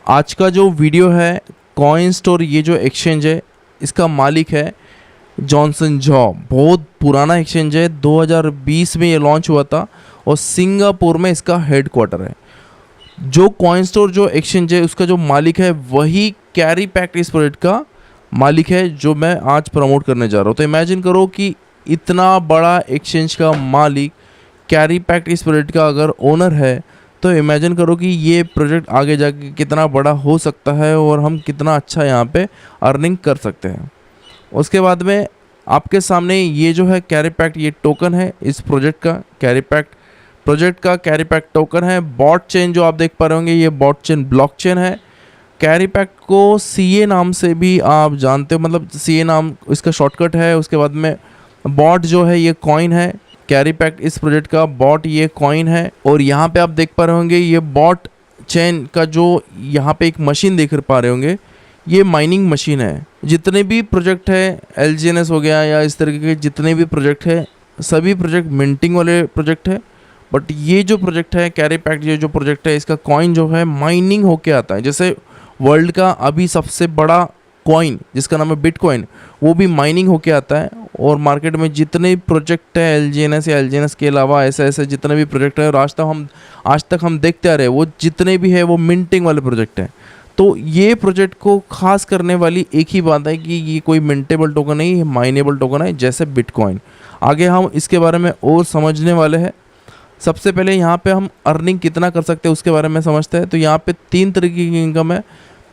आज का जो वीडियो है, कॉइन स्टोर ये जो एक्सचेंज है इसका मालिक है जॉनसन जॉ। बहुत पुराना एक्सचेंज है, 2020 में ये लॉन्च हुआ था और सिंगापुर में इसका हेडक्वार्टर है। जो कॉइन स्टोर जो एक्सचेंज है उसका जो मालिक है वही कैरी पैक्ट इस प्रोजेक्ट का मालिक है जो मैं आज प्रमोट करने जा रहा हूँ। तो इमेजिन करो कि इतना बड़ा एक्सचेंज का मालिक कैरी पैक्ट इस प्रोजेक्ट का अगर ओनर है, तो इमेजिन करो कि ये प्रोजेक्ट आगे जाके कितना बड़ा हो सकता है और हम कितना अच्छा यहाँ पे अर्निंग कर सकते हैं। उसके बाद में आपके सामने ये जो है कैरी पैक्ट, ये टोकन है इस प्रोजेक्ट का। कैरी पैक्ट प्रोजेक्ट का कैरी पैक्ट टोकन है। बॉट चेन जो आप देख पा रहे होंगे, ये बॉट चेन ब्लॉकचेन है। कैरी पैक्ट को सीए नाम से भी आप जानते हो, मतलब सीए नाम इसका शॉर्टकट है। उसके बाद में बॉट जो है ये कॉइन है। कैरी पैक्ट इस प्रोजेक्ट का बॉट ये कॉइन है। और यहाँ पे आप देख पा रहे होंगे ये बॉट चेन का जो यहाँ पे एक मशीन देख पा रहे होंगे, ये माइनिंग मशीन है। जितने भी प्रोजेक्ट है, एलजीएनएस हो गया या इस तरीके के जितने भी प्रोजेक्ट है, सभी प्रोजेक्ट मिंटिंग वाले प्रोजेक्ट है। बट ये जो प्रोजेक्ट है कैरी पैक्ट, ये जो प्रोजेक्ट है इसका कॉइन जो है माइनिंग होके आता है। जैसे वर्ल्ड का अभी सबसे बड़ा कॉइन जिसका नाम है बिटकॉइन, वो भी माइनिंग होके आता है। और मार्केट में जितने प्रोजेक्ट है एलजीएनएस या एलजीएनएस के अलावा ऐसे ऐसे जितने भी प्रोजेक्ट है, और आज तक हम देखते आ रहे हैं, वो जितने भी है वो मिंटिंग वाले प्रोजेक्ट हैं। तो ये प्रोजेक्ट को खास करने वाली एक ही बात है कि ये कोई मिंटेबल टोकन नहीं है, माइनेबल टोकन है जैसे बिटकॉइन। आगे हम इसके बारे में और समझने वाले हैं। सबसे पहले यहाँ पे हम अर्निंग कितना कर सकते हैं उसके बारे में समझते हैं। तो यहाँ पे 3 तरीके की इनकम है।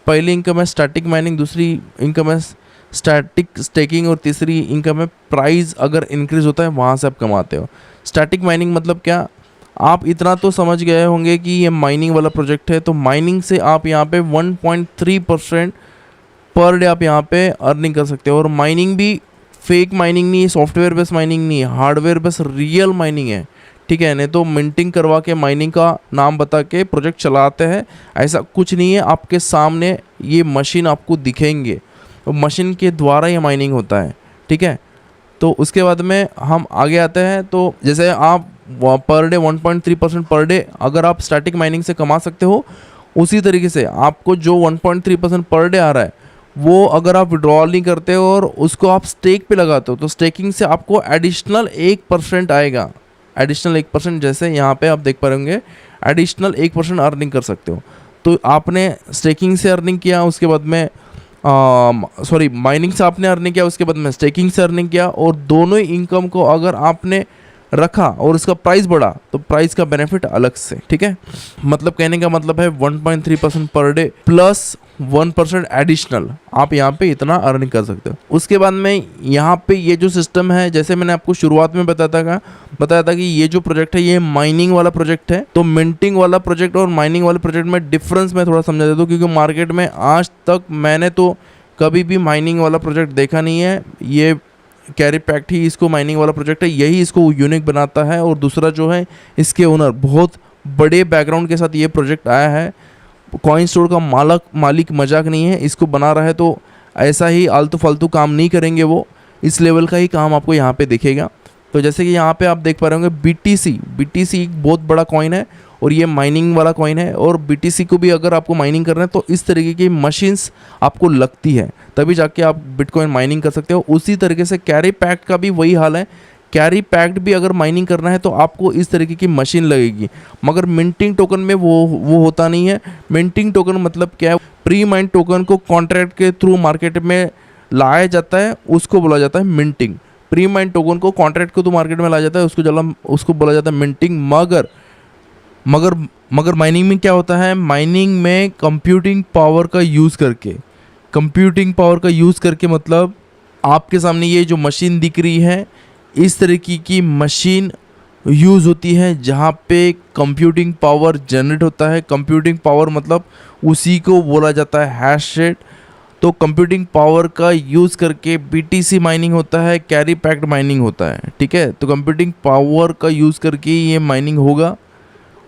पहली इनकम है स्टैटिक माइनिंग, दूसरी इनकम है स्टैटिक स्टेकिंग और तीसरी इनकम है प्राइस अगर इंक्रीज होता है वहाँ से आप कमाते हो। स्टैटिक माइनिंग मतलब क्या, आप इतना तो समझ गए होंगे कि ये माइनिंग वाला प्रोजेक्ट है। तो माइनिंग से आप यहाँ पे 1.3% पर डे आप यहाँ पे अर्निंग कर सकते हो। और माइनिंग भी फेक माइनिंग नहीं है, सॉफ्टवेयर बेस्ड माइनिंग नहीं है, हार्डवेयर बेस्ड रियल माइनिंग है। ठीक है, नहीं तो मिंटिंग करवा के माइनिंग का नाम बता के प्रोजेक्ट चलाते हैं, ऐसा कुछ नहीं है। आपके सामने ये मशीन आपको दिखेंगे, तो मशीन के द्वारा ये माइनिंग होता है। ठीक है, तो उसके बाद में हम आगे आते हैं। तो जैसे आप पर डे 1.3% पर डे अगर आप स्टैटिक माइनिंग से कमा सकते हो, उसी तरीके से आपको जो 1.3% पर डे आ रहा है वो अगर आप विड्रॉल नहीं करते हो और उसको आप स्टेक पे लगाते हो, तो स्टेकिंग से आपको एडिशनल 1% आएगा। एडिशनल 1%, जैसे यहाँ पे आप देख पा रहे होंगे, एडिशनल 1% अर्निंग कर सकते हो। तो आपने स्टेकिंग से अर्निंग किया, उसके बाद में माइनिंग से आपने अर्निंग किया, उसके बाद में स्टेकिंग से अर्निंग किया, और दोनों ही इनकम को अगर आपने रखा और उसका प्राइस बढ़ा तो प्राइस का बेनिफिट अलग से। ठीक है, मतलब कहने का मतलब है 1.3% पर डे प्लस 1% एडिशनल, आप यहाँ पे इतना अर्निंग कर सकते हो। उसके बाद में यहाँ पे ये जो सिस्टम है, जैसे मैंने आपको शुरुआत में बताया था कि ये जो प्रोजेक्ट है ये माइनिंग वाला प्रोजेक्ट है। तो मिंटिंग वाला प्रोजेक्ट और माइनिंग वाले प्रोजेक्ट में डिफरेंस मैं थोड़ा समझा देता हूँ, क्योंकि मार्केट में आज तक मैंने तो कभी भी माइनिंग वाला प्रोजेक्ट देखा नहीं है। ये कैरी पैक्ट ही इसको माइनिंग वाला प्रोजेक्ट है, यही इसको यूनिक बनाता है। और दूसरा जो है, इसके ओनर बहुत बड़े बैकग्राउंड के साथ ये प्रोजेक्ट आया है। कॉइन स्टोर का मालिक मजाक नहीं है, इसको बना रहा है तो ऐसा ही आलतू फालतू काम नहीं करेंगे वो, इस लेवल का ही काम आपको यहाँ पे दिखेगा। तो जैसे कि यहाँ पे आप देख पा रहे होंगे बीटीसी एक बहुत बड़ा कॉइन है और ये माइनिंग वाला कॉइन है। और बीटीसी को भी अगर आपको माइनिंग करना है तो इस तरीके की मशीन्स आपको लगती है, तभी जाके आप बिटकॉइन माइनिंग कर सकते हो। उसी तरीके से कैरी पैक्ट का भी वही हाल है। कैरी पैक्ट भी अगर माइनिंग करना है तो आपको इस तरीके की मशीन लगेगी, मगर मिंटिंग टोकन में वो होता नहीं है। मिंटिंग टोकन मतलब क्या है, प्री माइंड टोकन को कॉन्ट्रैक्ट के थ्रू मार्केट में लाया जाता है, उसको बोला जाता है मिंटिंग। प्री माइंड टोकन को कॉन्ट्रैक्ट को तो मार्केट में लाया जाता है, उसको बोला जाता है मिंटिंग। मगर माइनिंग में क्या होता है, माइनिंग में कंप्यूटिंग पावर का यूज़ करके मतलब आपके सामने ये जो मशीन दिख रही है, इस तरीके की मशीन यूज़ होती है जहाँ पे कंप्यूटिंग पावर जनरेट होता है। कंप्यूटिंग पावर मतलब उसी को बोला जाता है हैश रेट। तो कंप्यूटिंग पावर का यूज़ करके बीटीसी माइनिंग होता है, कैरी पैक्ट माइनिंग होता है। ठीक है, तो कंप्यूटिंग पावर का यूज़ करके ये माइनिंग होगा,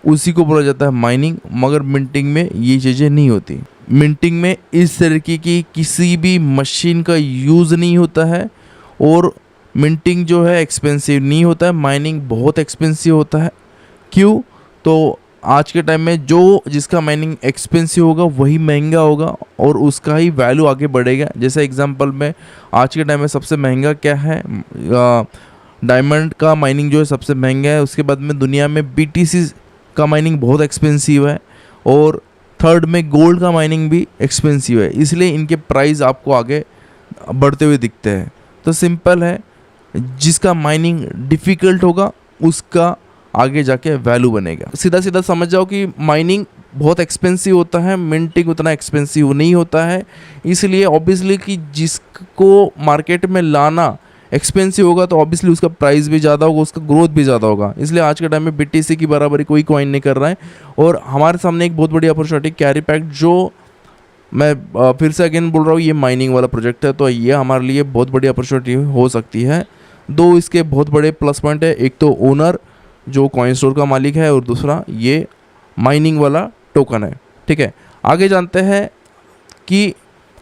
उसी को बोला जाता है माइनिंग। मगर मिंटिंग में ये चीज़ें नहीं होती। मिंटिंग में इस तरीके की किसी भी मशीन का यूज़ नहीं होता है, और मिंटिंग जो है एक्सपेंसिव नहीं होता है, माइनिंग बहुत एक्सपेंसिव होता है। क्यों? तो आज के टाइम में जो जिसका माइनिंग एक्सपेंसिव होगा वही महंगा होगा और उसका ही वैल्यू आगे बढ़ेगा। जैसे एग्जांपल में आज के टाइम में सबसे महंगा क्या है, डायमंड का माइनिंग जो है सबसे महंगा है। उसके बाद में दुनिया में BTC का माइनिंग बहुत एक्सपेंसिव है और थर्ड में गोल्ड का माइनिंग भी एक्सपेंसिव है, इसलिए इनके प्राइस आपको आगे बढ़ते हुए दिखते हैं। तो सिंपल है, जिसका माइनिंग डिफ़िकल्ट होगा उसका आगे जाके वैल्यू बनेगा। सीधा सीधा समझ जाओ कि माइनिंग बहुत एक्सपेंसिव होता है, मिंटिंग उतना एक्सपेंसिव नहीं होता है। इसलिए ऑब्वियसली कि जिसको मार्केट में लाना एक्सपेंसिव होगा तो ऑब्वियसली उसका प्राइस भी ज़्यादा होगा, उसका ग्रोथ भी ज़्यादा होगा। इसलिए आज के टाइम में BTC की बराबरी कोई कॉइन नहीं कर रहा है। और हमारे सामने एक बहुत बड़ी अपॉर्चुनिटी कैरी पैक्ट, जो मैं फिर से अगेन बोल रहा हूँ, ये माइनिंग वाला प्रोजेक्ट है, तो ये हमारे लिए बहुत बड़ी अपॉर्चुनिटी हो सकती है। दो इसके बहुत बड़े प्लस पॉइंट है, एक तो ओनर जो कॉइन स्टोर का मालिक है और दूसरा ये माइनिंग वाला टोकन है। ठीक है, आगे जानते हैं कि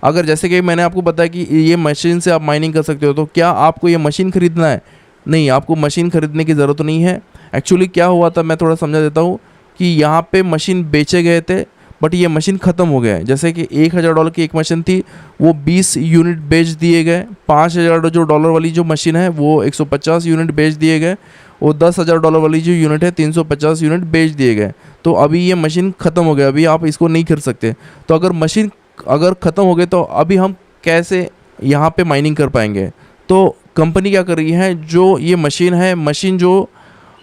अगर जैसे कि मैंने आपको बताया कि ये मशीन से आप माइनिंग कर सकते हो, तो क्या आपको ये मशीन ख़रीदना है? नहीं, आपको मशीन ख़रीदने की ज़रूरत नहीं है। एक्चुअली क्या हुआ था, मैं थोड़ा समझा देता हूँ कि यहाँ पे मशीन बेचे गए थे बट ये मशीन ख़त्म हो गया है। जैसे कि $1000 की एक मशीन थी, वो 20 यूनिट बेच दिए गए। $5000 वाली जो मशीन है वो 150 यूनिट बेच दिए गए और $10,000 वाली जो यूनिट है 350 यूनिट बेच दिए गए। तो अभी ये मशीन ख़त्म हो गया, अभी आप इसको नहीं खरीद सकते। तो अगर मशीन अगर ख़त्म हो गए तो अभी हम कैसे यहाँ पे माइनिंग कर पाएंगे? तो कंपनी क्या कर रही है, जो ये मशीन है, मशीन जो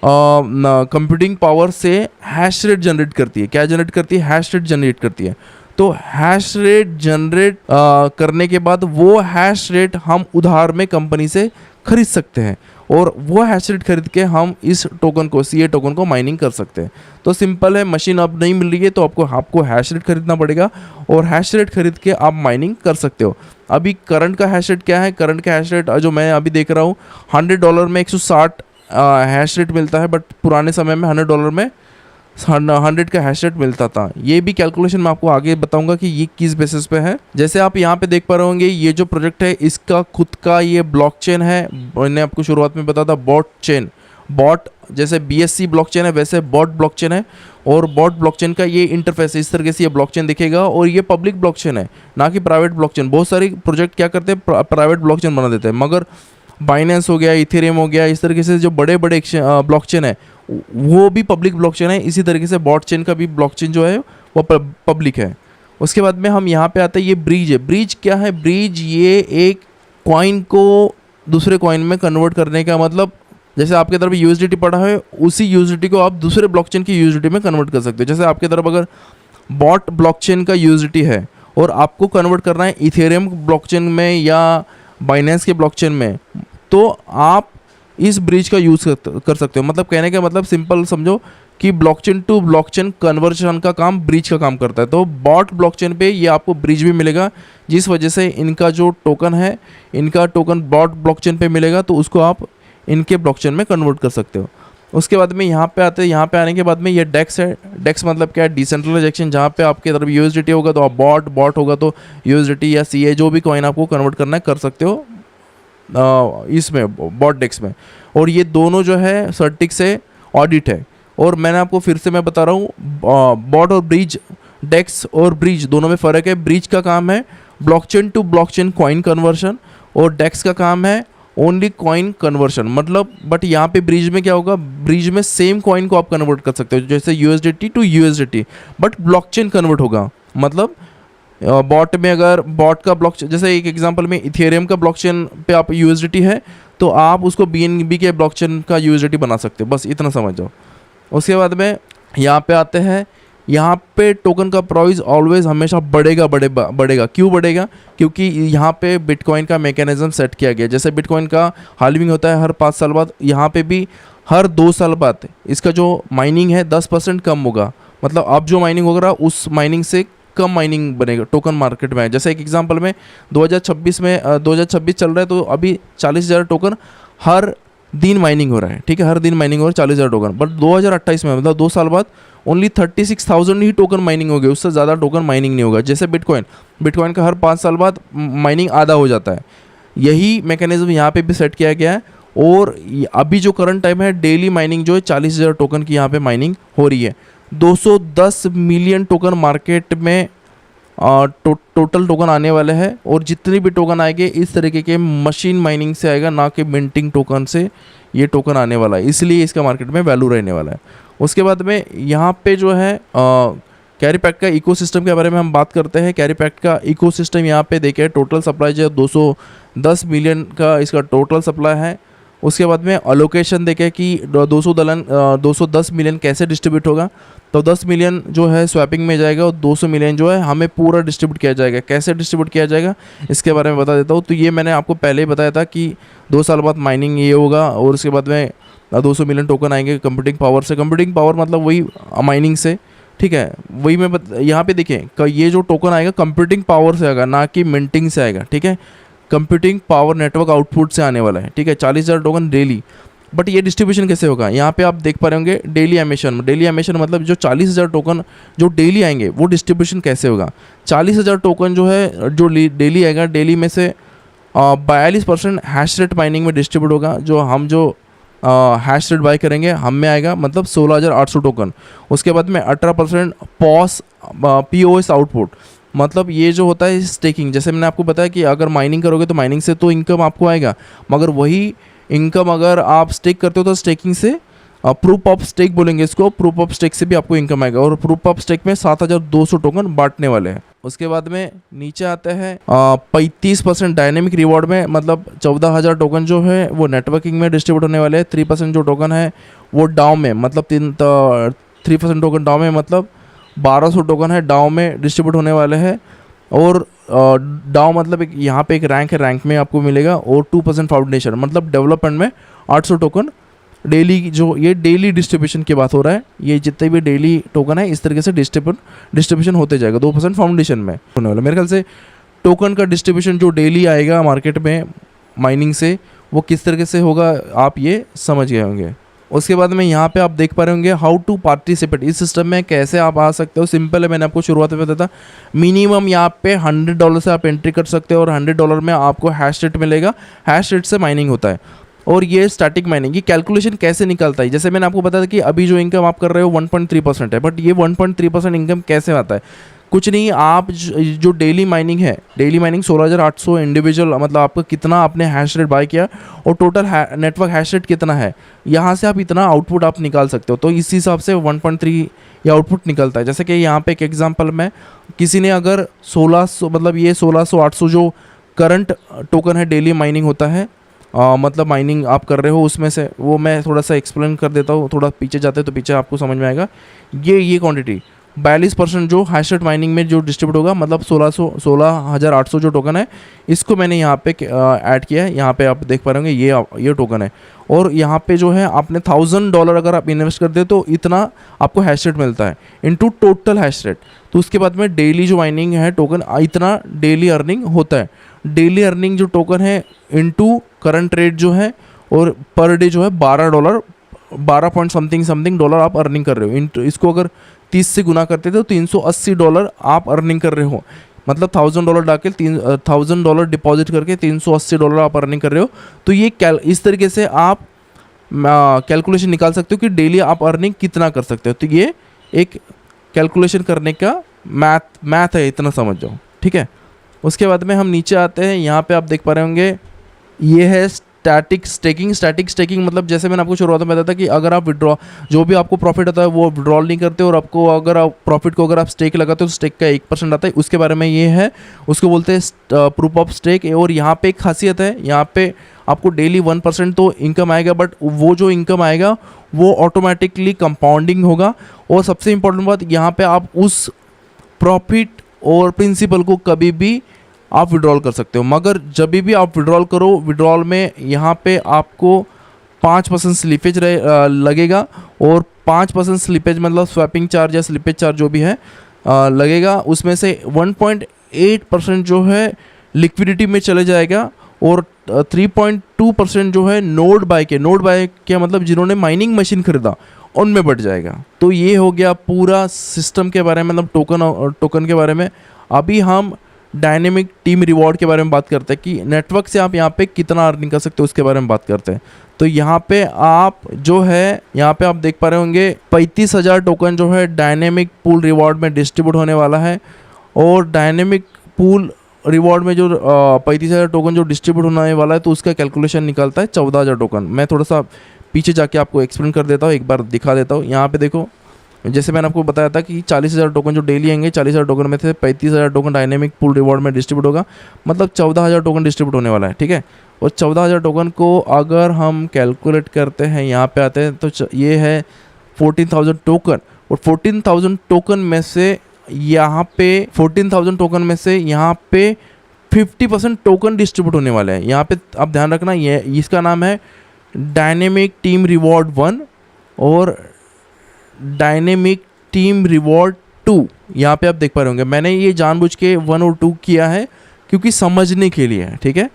कंप्यूटिंग पावर से हैश रेट जनरेट करती है। क्या जनरेट करती है? हैश रेट जनरेट करती है। तो हैश रेट जनरेट करने के बाद वो हैश रेट हम उधार में कंपनी से खरीद सकते हैं और वो हैश रेट खरीद के हम इस टोकन को, CA टोकन को माइनिंग कर सकते हैं। तो सिंपल है, मशीन अब नहीं मिल रही है तो आपको हैश रेट खरीदना पड़ेगा और हैश रेट खरीद के आप माइनिंग कर सकते हो। अभी करंट का हैश रेट क्या है? करंट का हैश रेट जो मैं अभी देख रहा हूँ, $100 में 160 हैश रेट मिलता है, बट पुराने समय में $100 में 100 का हैश रेट मिलता था। ये भी कैलकुलेशन मैं आपको आगे बताऊंगा कि ये किस बेसिस पे है। जैसे आप यहाँ पे देख पा रहे होंगे, ये जो प्रोजेक्ट है इसका खुद का ये ब्लॉकचेन है। मैंने आपको शुरुआत में बताया था बॉट चेन, बॉट जैसे BSC ब्लॉकचेन है वैसे बॉट ब्लॉकचेन है और बॉट ब्लॉकचेन का ये इंटरफेस इस तरीके से ये ब्लॉकचेन दिखेगा और ये पब्लिक ब्लॉकचेन है, ना कि प्राइवेट ब्लॉकचेन। बहुत सारी प्रोजेक्ट क्या करते हैं, प्राइवेट ब्लॉकचेन बना देते हैं, मगर बाइनेंस हो गया, इथेरियम हो गया, इस तरीके से जो बड़े बड़े ब्लॉकचेन है वो भी पब्लिक ब्लॉकचेन है। इसी तरीके से बॉट चेन का भी ब्लॉकचेन जो है वो पब्लिक है। उसके बाद में हम यहाँ पे आते हैं, ये ब्रिज है। ब्रिज क्या है? ब्रिज ये एक कॉइन को दूसरे कॉइन में कन्वर्ट करने का, मतलब जैसे आपके तरफ USDT पड़ा है, उसी USDT को आप दूसरे ब्लॉकचेन की USDT में कन्वर्ट कर सकते हो। जैसे आपके तरफ अगर बॉट ब्लॉकचेन का USDT है और आपको कन्वर्ट करना है इथेरियम ब्लॉकचेन में या बाइनेंस के ब्लॉकचेन में, तो आप इस ब्रिज का यूज़ कर सकते हो। मतलब कहने का मतलब सिंपल समझो कि ब्लॉकचेन टू ब्लॉकचेन कन्वर्जन का काम ब्रिज का काम करता है। तो बॉट ब्लॉकचेन पे ये आपको ब्रिज भी मिलेगा, जिस वजह से इनका जो टोकन है, इनका टोकन बॉट ब्लॉकचेन पे मिलेगा, तो उसको आप इनके ब्लॉकचेन में कन्वर्ट कर सकते हो। उसके बाद में यहाँ पे आते हैं, यहाँ पे आने के बाद में ये डेक्स है। डेक्स मतलब क्या है? डिसेंट्रलाइज एक्सचेंज, जहाँ पे आपके तरफ USDT होगा तो आप बॉट होगा तो USDT या CA जो भी कॉइन आपको कन्वर्ट करना है कर सकते हो इसमें बॉट डेक्स में। और ये दोनों जो है सर्टिक से ऑडिट है। और मैंने आपको फिर से मैं बता रहा हूँ, बॉट और ब्रिज, डेक्स और ब्रिज दोनों में फ़र्क है। ब्रिज का काम है blockchain to blockchain coin conversion और डेक्स का काम है ओनली कॉइन कन्वर्शन। मतलब बट यहाँ पे ब्रिज में क्या होगा, ब्रिज में सेम कॉइन को आप कन्वर्ट कर सकते हो, जैसे USDT to USDT, but blockchain convert होगा। मतलब बॉट में अगर बॉट का ब्लॉकचेन, जैसे एक एग्जांपल में इथेरियम का ब्लॉकचेन पे आप USDT है तो आप उसको BNB के ब्लॉकचेन का USDT बना सकते हो, बस इतना समझ जाओ। उसके बाद में यहाँ पे आते हैं, यहाँ पे टोकन का प्राइस ऑलवेज हमेशा बढ़ेगा। क्यों बढ़ेगा? क्योंकि यहाँ पे बिटकॉइन का मैकेनिज्म सेट किया गया। जैसे बिटकॉइन का हाल्विंग होता है हर 5 साल बाद, यहाँ पे भी हर 2 साल बाद इसका जो माइनिंग है 10% कम होगा। मतलब अब जो माइनिंग होगा उस माइनिंग से कम माइनिंग बनेगा टोकन मार्केट में। जैसे एक एग्जांपल में 2026 चल रहा है तो अभी 40,000 टोकन हर दिन माइनिंग हो रहा है। ठीक है, हर दिन माइनिंग हो रहा है 40,000 टोकन। बट 2028 में मतलब 2 साल बाद ओनली 36,000 ही टोकन माइनिंग होगी, उससे ज़्यादा टोकन माइनिंग नहीं होगा। जैसे बिटकॉइन का हर 5 साल बाद माइनिंग आधा हो जाता है। यही मैकेनिज्म यहाँ पे भी सेट किया गया है। और अभी जो करंट टाइम है डेली माइनिंग जो है 40,000 टोकन की यहाँ पे माइनिंग हो रही है। 210 मिलियन टोकन मार्केट में टोटल टोकन आने वाले हैं, और जितने भी टोकन आएंगे इस तरीके के मशीन माइनिंग से आएगा, ना कि मिंटिंग टोकन से ये टोकन आने वाला है, इसलिए इसका मार्केट में वैल्यू रहने वाला है। उसके बाद में यहाँ पे जो है कैरी पैक्ट का इकोसिस्टम के बारे में हम बात करते हैं। कैरी पैक्ट का इकोसिस्टम यहाँ पे देखें, टोटल सप्लाई जो 210 मिलियन का इसका टोटल सप्लाई है। उसके बाद में अलोकेशन देखें कि 210 मिलियन कैसे डिस्ट्रीब्यूट होगा, तो 10 मिलियन जो है स्वैपिंग में जाएगा और 200 मिलियन जो है हमें पूरा डिस्ट्रीब्यूट किया जाएगा। कैसे डिस्ट्रीब्यूट किया जाएगा इसके बारे में बता देता हूँ। तो ये मैंने आपको पहले ही बताया था कि 2 साल बाद माइनिंग ये होगा, और उसके बाद में 200 मिलियन टोकन आएंगे कंप्यूटिंग पावर से। कंप्यूटिंग पावर मतलब वही माइनिंग से, ठीक है। वही मैं यहाँ पे देखें ये जो टोकन आएगा कंप्यूटिंग पावर से आएगा, ना कि मिंटिंग से आएगा, ठीक है। कंप्यूटिंग पावर नेटवर्क आउटपुट से आने वाला है, ठीक है। 40,000 टोकन डेली। बट ये डिस्ट्रीब्यूशन कैसे होगा, यहाँ पे आप देख पा रहे होंगे डेली एमिशन। डेली एमिशन मतलब जो 40,000 टोकन जो डेली आएंगे वो डिस्ट्रीब्यूशन कैसे होगा। 40,000 टोकन जो है जो डेली आएगा, डेली में से 42% हैश रेट माइनिंग में डिस्ट्रीब्यूट होगा। जो हैश रेट बाय करेंगे हम में आएगा, मतलब 16,800 टोकन। उसके बाद में 18% POS आउटपुट, मतलब ये जो होता है स्टेकिंग। जैसे मैंने आपको बताया कि अगर माइनिंग करोगे तो माइनिंग से तो इनकम आपको आएगा, मगर वही इनकम अगर आप स्टेक करते हो तो स्टेकिंग से, प्रूफ ऑफ स्टेक बोलेंगे इसको, प्रूफ ऑफ स्टेक से भी आपको इनकम आएगा। और प्रूफ ऑफ स्टेक में 7,200 टोकन बांटने वाले हैं। उसके बाद में नीचे आते हैं 35% डायनेमिक रिवॉर्ड में, मतलब 14,000 टोकन जो है वो नेटवर्किंग में डिस्ट्रीब्यूट होने वाले हैं। 3% जो टोकन है वो डाउ में, मतलब 3% टोकन डाउ में, मतलब 1200 टोकन है डाउ में डिस्ट्रीब्यूट होने वाले हैं। और डाउ मतलब एक यहाँ पे एक रैंक है, रैंक में आपको मिलेगा। और 2% फाउंडेशन मतलब डेवलपमेंट में 800 टोकन डेली, जो ये डेली डिस्ट्रीब्यूशन की बात हो रहा है। ये जितने भी डेली टोकन है इस तरीके से डिस्ट्रीब्यूशन होते जाएगा। 2% फाउंडेशन में होने वाला। मेरे ख्याल से टोकन का डिस्ट्रीब्यूशन जो डेली आएगा मार्केट में माइनिंग से, वो किस तरीके से होगा आप ये समझ गए होंगे। उसके बाद में यहाँ पे आप देख पा रहे होंगे हाउ टू पार्टिसिपेट, इस सिस्टम में कैसे आप आ सकते हो। सिंपल है, मैंने आपको शुरुआत में बताया था। मिनिमम यहाँ पे $100 से आप एंट्री कर सकते हो, और $100 में आपको हैश रेट मिलेगा। हैश रेट से माइनिंग होता है। और ये स्टैटिक माइनिंग की कैलकुलेशन कैसे निकलता है, जैसे मैंने आपको बताया था कि अभी जो इनकम आप कर रहे हो 1.3% है, बट ये 1.3% इनकम कैसे आता है। कुछ नहीं, आप जो डेली माइनिंग है, डेली माइनिंग 16,800 इंडिविजुअल, मतलब आपको कितना आपने हैश रेट बाय किया और टोटल नेटवर्क हैश रेट कितना है, यहाँ से आप इतना आउटपुट आप निकाल सकते हो। तो इस हिसाब से 1.3 ये आउटपुट निकलता है। जैसे कि यहाँ पे एक एग्जांपल में, किसी ने अगर 1600, मतलब ये 1600-800 जो करंट टोकन है डेली माइनिंग होता है, मतलब माइनिंग आप कर रहे हो उसमें से, वो मैं थोड़ा सा एक्सप्लेन कर देता हूँ। थोड़ा पीछे जाते हैं तो पीछे आपको समझ में आएगा। ये क्वांटिटी 42% जो हैश रेट माइनिंग में जो डिस्ट्रीब्यूट होगा, मतलब 16,800 जो टोकन है, इसको मैंने यहाँ पे ऐड किया है। यहाँ पे आप देख पा रहे होंगे ये टोकन है। और यहाँ पे जो है आपने $1,000 अगर आप इन्वेस्ट करते हो तो इतना आपको हैश रेट मिलता है इनटू टोटल हैश रेट। तो उसके बाद में डेली जो माइनिंग है टोकन, इतना डेली अर्निंग होता है। डेली अर्निंग जो टोकन है इनटू करंट रेट जो है, और पर डे जो है $12 पॉइंट समथिंग डॉलर आप अर्निंग कर रहे हो। इसको अगर 30 से गुना करते थे तो $380 आप अर्निंग कर रहे हो। मतलब $1,000 डाल के $1,000 डिपॉजिट करके $380 आप अर्निंग कर रहे हो। तो ये इस तरीके से आप कैलकुलेशन निकाल सकते हो कि डेली आप अर्निंग कितना कर सकते हो। तो ये एक कैलकुलेशन करने का मैथ है, इतना समझ जाओ, ठीक है। उसके बाद में हम नीचे आते हैं। यहाँ पे आप देख पा रहे होंगे ये है स्टैटिक स्टेकिंग मतलब जैसे मैंने आपको शुरुआत में बताया था कि अगर आप जो भी आपको प्रॉफिट आता है वो विड्रॉल नहीं करते, और आपको अगर आप प्रॉफिट को अगर आप स्टेक लगाते हो तो स्टेक का 1% आता है। उसके बारे में ये है, उसको बोलते हैं प्रूफ ऑफ स्टेक। और यहाँ पे एक खासियत है, यहाँ पे आपको डेली 1% तो इनकम आएगा, बट वो जो इनकम आएगा वो ऑटोमेटिकली कंपाउंडिंग होगा। और सबसे इंपॉर्टेंट बात, यहाँ पे आप उस प्रॉफिट और प्रिंसिपल को कभी भी आप विड्रॉल कर सकते हो। मगर जब भी आप विड्रॉल करो, विड्रॉल में यहाँ पे आपको 5% स्लिपेज लगेगा, और 5% स्लिपेज मतलब स्वैपिंग चार्ज या स्लिपेज चार्ज जो भी है लगेगा। उसमें से 1.8% जो है लिक्विडिटी में चले जाएगा, और 3.2% जो है नोड बाय के मतलब जिन्होंने माइनिंग मशीन खरीदा उनमें बढ़ जाएगा। तो ये हो गया पूरा सिस्टम के बारे में, मतलब टोकन के बारे में। अभी हम डायनेमिक टीम रिवॉर्ड के बारे में बात करते हैं कि नेटवर्क से आप यहाँ पे कितना अर्निंग कर सकते हो उसके बारे में बात करते हैं। तो यहाँ पे आप जो है यहाँ पे आप देख पा रहे होंगे 35,000 टोकन जो है डायनेमिक पूल रिवॉर्ड में डिस्ट्रीब्यूट होने वाला है। और डायनेमिक पूल रिवॉर्ड में जो 35,000 टोकन जो डिस्ट्रीब्यूट होने वाला है तो उसका कैलकुलेशन निकलता है 14,000 टोकन। मैं थोड़ा सा पीछे जाके आपको एक्सप्लेन कर देता हूँ, एक बार दिखा देता हूँ। यहाँ पे देखो, जैसे मैंने आपको बताया था कि 40,000 टोकन जो डेली आएंगे, 40,000 टोकन में से 35,000 टोकन डायनेमिक पूल रिवॉर्ड में डिस्ट्रीब्यूट होगा, मतलब 14,000 टोकन डिस्ट्रीब्यूट होने वाला है, ठीक है। और 14,000 टोकन को अगर हम कैलकुलेट करते हैं, यहाँ पे आते हैं तो ये है 14,000 टोकन। और 14,000 टोकन में से यहाँ पे 14,000 टोकन में से यहाँ पे 50% टोकन डिस्ट्रीब्यूट होने वाले हैं। यहाँ पे आप ध्यान रखना, ये इसका नाम है डायनेमिक टीम रिवॉर्ड 1 और डायनेमिक टीम रिवॉर्ड 2। यहाँ पे आप देख पा रहे होंगे, मैंने ये जानबूझ के 1 और 2 किया है क्योंकि समझने के लिए है, ठीक है।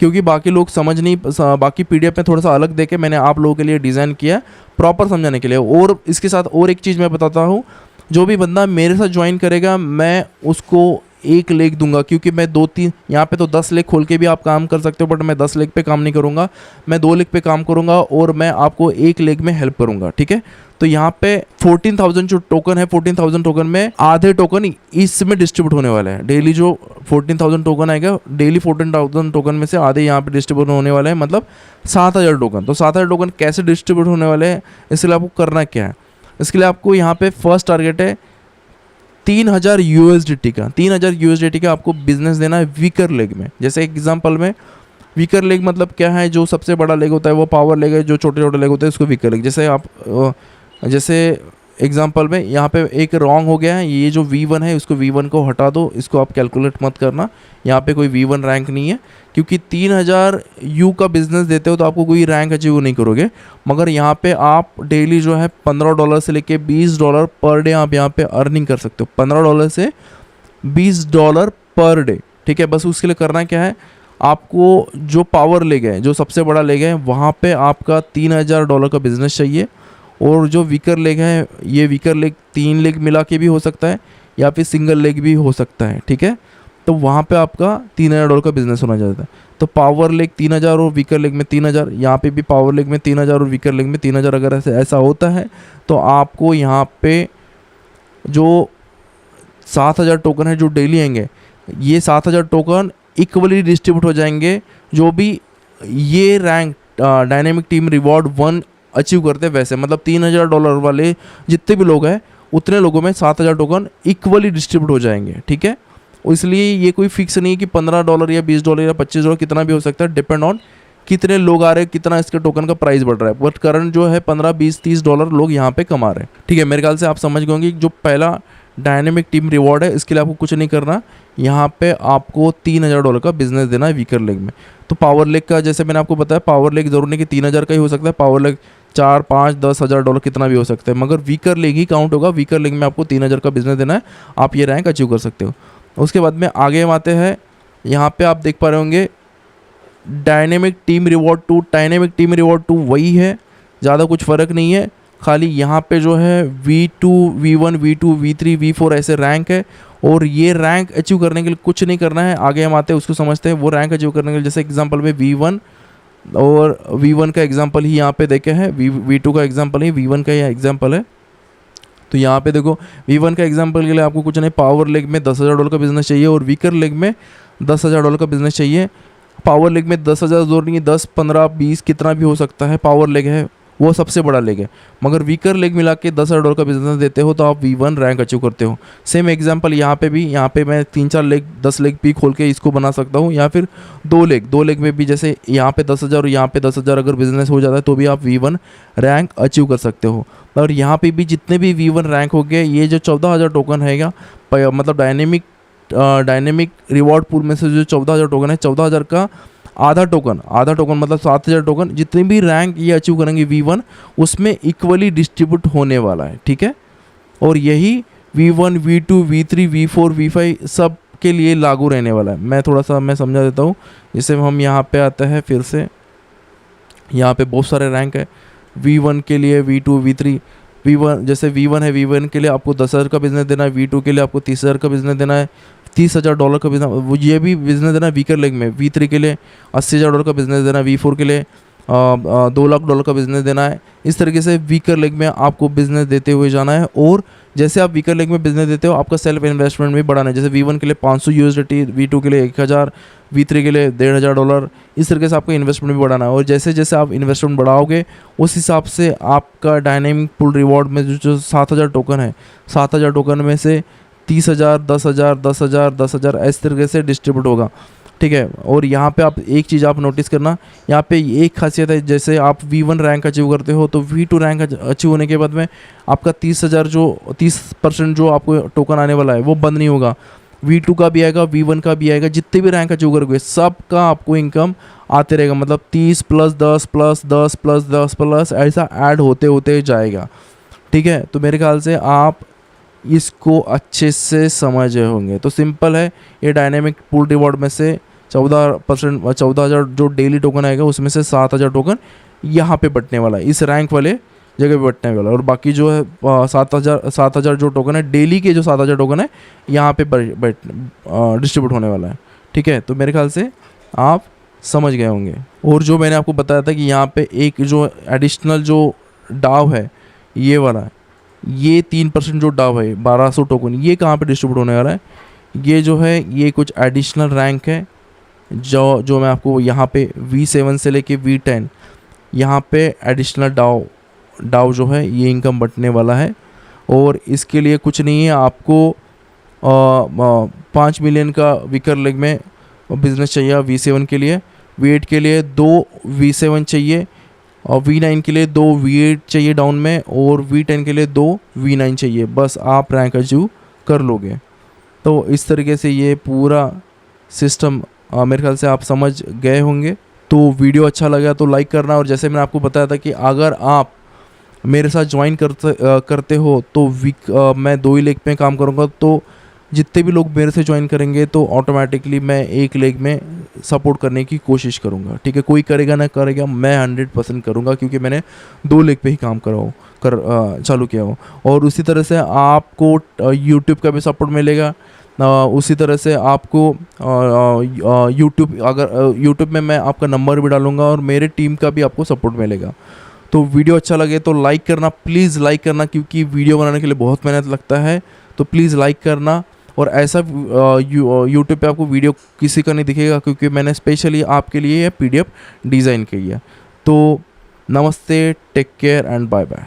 क्योंकि बाकी लोग समझ नहीं, बाकी पीडीएफ में थोड़ा सा अलग देके मैंने आप लोगों के लिए डिज़ाइन किया प्रॉपर समझाने के लिए। और इसके साथ और एक चीज़ मैं बताता हूँ, जो भी बंदा मेरे साथ ज्वाइन करेगा मैं उसको 1 लेग दूंगा, क्योंकि मैं 2-3 यहाँ पे तो 10 लेग खोल के भी आप काम कर सकते हो, बट मैं 10 लेग पे काम नहीं करूँगा, मैं 2 लेग पे काम करूँगा और मैं आपको 1 लेग में हेल्प करूँगा, ठीक है। तो यहाँ पे 14,000 जो टोकन है, 14,000 टोकन में आधे टोकन इसमें डिस्ट्रीब्यूट होने वाले हैं। डेली जो 14,000 टोकन आएगा, डेली 14,000 टोकन में से आधे यहाँ पे डिस्ट्रीब्यूट होने वाले हैं, मतलब 7,000 टोकन। तो 7,000 टोकन कैसे डिस्ट्रीब्यूट होने वाले हैं, इसके लिए आपको करना क्या है, इसके लिए आपको यहाँ पे फर्स्ट टारगेट है 3,000 USDT का। 3,000 USDT का आपको बिजनेस देना है वीकर लेग में। जैसे एग्जांपल में वीकर लेग मतलब क्या है, जो सबसे बड़ा लेग होता है वो पावर लेग है, जो छोटे छोटे लेग होते हैं उसको वीकर लेग। जैसे आप जैसे एग्जांपल में यहाँ पे एक रॉन्ग हो गया है, ये जो V1 है उसको V1 को हटा दो, इसको आप कैलकुलेट मत करना, यहाँ पे कोई V1 रैंक नहीं है, क्योंकि 3,000 U का बिजनेस देते हो तो आपको कोई रैंक अचीव नहीं करोगे। मगर यहाँ पे आप डेली जो है $15 से लेके $20 पर डे आप यहाँ पे अर्निंग कर सकते हो। $15 से $20 पर डे, ठीक है। बस उसके लिए करना क्या है, आपको जो पावर लेग है, जो सबसे बड़ा लेग है, वहाँ पे आपका $3,000 का बिजनेस चाहिए। और जो वीकर लेग है, ये वीकर लेग 3 लेग मिला के भी हो सकता है या फिर सिंगल लेग भी हो सकता है, ठीक है। तो वहाँ पे आपका $3,000 का बिजनेस होना चाहता है। तो पावर लेग 3,000 और वीकर लेग में 3,000, यहाँ पे भी पावर लेग में 3,000 और वीकर लेग में 3,000 अगर ऐसा होता है तो आपको यहाँ पे जो 7,000 टोकन है जो डेली आएंगे, ये 7,000 टोकन इक्वली डिस्ट्रीब्यूट हो जाएंगे। जो भी ये rank dynamic team reward 1 achieve करते हैं, वैसे मतलब $3,000 वाले जितने भी लोग हैं उतने लोगों में 7,000 टोकन इक्वली डिस्ट्रीब्यूट हो जाएंगे, ठीक है। इसलिए ये कोई फिक्स नहीं है कि $15 या $20 या $25 कितना भी हो सकता है, डिपेंड ऑन कितने लोग आ रहे हैं, कितना इसके टोकन का प्राइस बढ़ रहा है। बट करंट जो है $15, $20, $30 लोग यहाँ पे कमा रहे हैं, ठीक है। मेरे ख्याल से आप समझ गए होंगे। जो पहला डायनेमिक टीम रिवॉर्ड है, इसके लिए आपको कुछ नहीं करना, यहाँ पे आपको $3,000 का बिजनेस देना है वीकर लेग में। तो पावर लेग का जैसे मैंने आपको बताया, पावर लेग जरूर नहीं कि 3,000 का ही हो सकता है, पावर लेग 4, 5, $10,000 कितना भी हो सकता है, मगर वीकर लेग ही काउंट होगा। वीकर लेग में आपको 3,000 का बिजनेस देना है, आप ये रैंक अचीव कर सकते हो। उसके बाद में आगे हम आते हैं, यहाँ पे आप देख पा रहे होंगे dynamic team reward 2। Dynamic team reward 2 वही है, ज़्यादा कुछ फ़र्क नहीं है, खाली यहाँ पे जो है V2, V1, V2, V3, V4 ऐसे रैंक है। और ये रैंक अचीव करने के लिए कुछ नहीं करना है, आगे हम आते हैं उसको समझते हैं। वो रैंक अचीव करने के लिए जैसे एग्जांपल में V1 और V1 का एग्जांपल ही यहाँ पे देखे हैं, V2 का एग्जांपल ही V1 का यह एग्जांपल है। तो यहाँ पे देखो V1 का एग्जांपल के लिए आपको कुछ नहीं, पावर लेग में $10,000 का बिजनेस चाहिए और वीकर लेग में $10,000 का बिजनेस चाहिए। पावर लेग में 10,000 जोर नहीं है, 10, 15, 20 कितना भी हो सकता है। पावर लेग है वो सबसे बड़ा लेग है, मगर वीकर लेग मिला के $10,000 का बिजनेस देते हो तो आप V1 रैंक अचीव करते हो। सेम एग्जांपल यहाँ पे भी, यहाँ पे मैं 3-4 लेग 10 लेग भी खोल के इसको बना सकता हूँ, या फिर 2 लेग में भी जैसे यहाँ पे 10,000 और यहाँ पे 10,000 अगर बिजनेस हो जाता है तो भी आप V1 रैंक अचीव कर सकते हो। और यहाँ पे भी जितने भी V1 रैंक हो गए, ये जो 14,000 टोकन हैगा, मतलब डायनेमिक रिवॉर्ड पूल में से जो 14,000 टोकन है, 14,000 का आधा टोकन मतलब 7,000 टोकन, जितने भी रैंक ये अचीव करेंगे V1 उसमें इक्वली डिस्ट्रीब्यूट होने वाला है, ठीक है। और यही V1, V2, V3, V4, V5 सब के लिए लागू रहने वाला है। मैं थोड़ा सा समझा देता हूँ। जैसे हम यहाँ पे आते हैं, फिर से यहाँ पे बहुत सारे रैंक है। V1 के लिए, V2, V3, V1 जैसे V1 है, V1 के लिए आपको 10,000 का बिजनेस देना है, V2 के लिए आपको 30,000 का बिजनेस देना है, $30,000 का बिजनेस, वो ये भी बिजनेस देना वीकर लेग में। V3 के लिए $80,000 का बिजनेस देना है, V4 के लिए $2 लाख का बिजनेस देना है। इस तरीके से वीकर लेग में आपको बिजनेस देते हुए जाना है। और जैसे आप वीकर लेग में बिजनेस देते हो, आपका सेल्फ इन्वेस्टमेंट भी बढ़ाना है। जैसे V1 के लिए $500, V2 के लिए 1,000, V3 के लिए $1,500। इस तरीके से आपका इन्वेस्टमेंट भी बढ़ाना है। और जैसे जैसे आप इन्वेस्टमेंट बढ़ाओगे, उस हिसाब से आपका डायनेमिक पुल रिवॉर्ड में जो 7,000 टोकन है, 7,000 टोकन में से 30,000, 10,000, 10,000, 10,000 इस तरीके से डिस्ट्रीब्यूट होगा, ठीक है। और यहाँ पे आप एक चीज़ आप नोटिस करना, यहाँ पे एक खासियत है, जैसे आप V1 रैंक अचीव करते हो तो V2 रैंक अचीव होने के बाद में आपका 30% जो आपको टोकन आने वाला है वो बंद नहीं होगा। V2 का भी आएगा, V1 का भी आएगा, जितने भी रैंक अचीव करोगे सब का आपको इनकम आते रहेगा। मतलब 30 + 10 + 10 + 10 + ऐसा ऐड होते होते जाएगा, ठीक है। तो मेरे ख्याल से आप इसको अच्छे से समझे होंगे। तो सिंपल है, ये डायनेमिक पूल रिवॉर्ड में से 14,000 जो डेली टोकन आएगा उसमें से 7,000 टोकन यहाँ पे बटने वाला है, इस रैंक वाले जगह पे बटने वाला है। और बाकी जो है 7,000 जो टोकन है डेली के, जो 7,000 टोकन है यहाँ पे डिस्ट्रीब्यूट होने वाला है, ठीक है। तो मेरे ख्याल से आप समझ गए होंगे। और जो मैंने आपको बताया था कि यहाँ पे एक जो एडिशनल जो डाव है ये वाला, ये 3% जो डाव है 1,200 टोकन, ये कहाँ पे डिस्ट्रीब्यूट होने वाला है? ये जो है ये कुछ एडिशनल रैंक है जो मैं आपको यहाँ पे V7 से लेके V10 यहाँ पे एडिशनल डाव जो है ये इनकम बटने वाला है। और इसके लिए कुछ नहीं है, आपको 5 मिलियन का वीकर लेग में बिजनेस चाहिए V7 के लिए, V8 के लिए 2 V7 चाहिए, और V9 के लिए 2 V8 चाहिए डाउन में, और V10 के लिए 2 V9 चाहिए। बस आप रैंक अचीव कर लोगे। तो इस तरीके से ये पूरा सिस्टम मेरे ख्याल से आप समझ गए होंगे। तो वीडियो अच्छा लगा तो लाइक करना। और जैसे मैंने आपको बताया था कि अगर आप मेरे साथ ज्वाइन करते हो तो मैं 2 ही लेग में काम करूँगा। तो जितने भी लोग मेरे से ज्वाइन करेंगे तो ऑटोमेटिकली मैं 1 लेग में सपोर्ट करने की कोशिश करूँगा, ठीक है। कोई करेगा ना करेगा, मैं 100% करूँगा, क्योंकि मैंने 2 लेग पे ही काम चालू किया हो। और उसी तरह से आपको यूट्यूब का भी सपोर्ट मिलेगा। उसी तरह से आपको यूट्यूब में मैं आपका नंबर भी डालूँगा, और मेरे टीम का भी आपको सपोर्ट मिलेगा। तो वीडियो अच्छा लगे तो लाइक करना, प्लीज़ लाइक करना, क्योंकि वीडियो बनाने के लिए बहुत मेहनत लगता है। तो प्लीज़ लाइक करना। और ऐसा यूट्यूब पे आपको वीडियो किसी का नहीं दिखेगा, क्योंकि मैंने स्पेशली आपके लिए PDF डिज़ाइन की है। तो नमस्ते, take care and bye bye.